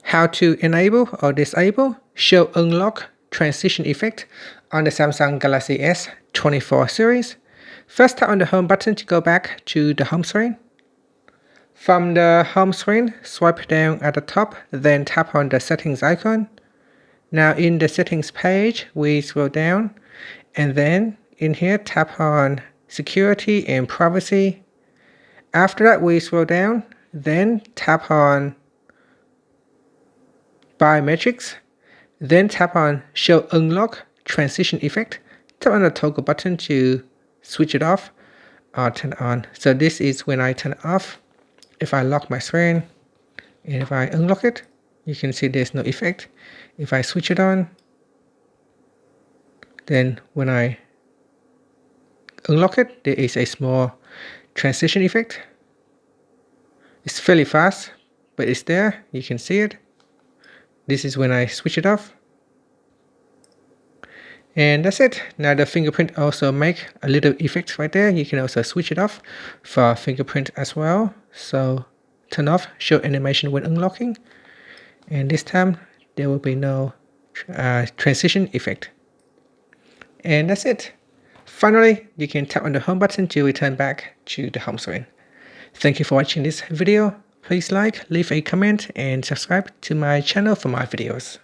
how to enable or disable show unlock transition effect on the Samsung Galaxy S24 series. First, tap on the home button to go back to the home screen. From the home screen, swipe down at the top, then tap on the settings icon. Now in the settings page, we scroll down, and then in here tap on security and privacy. After that, we scroll down, then tap on biometrics, then tap on show unlock transition effect. Tap on the toggle button to switch it off or turn it on. So this is when I turn it off. If I lock my screen and if I unlock it, you can see there's no effect. If I switch it on, then when I unlock it, there is a small transition effect. It's fairly fast, but it's there. You can see it. This is when I switch it off. And that's it. Now the fingerprint also make a little effect right there. You can also switch it off for fingerprint as well. So turn off show animation when unlocking. And this time there will be no transition effect. And that's it. Finally, you can tap on the home button to return back to the home screen. Thank you for watching this video. Please like, leave a comment, and subscribe to my channel for more videos.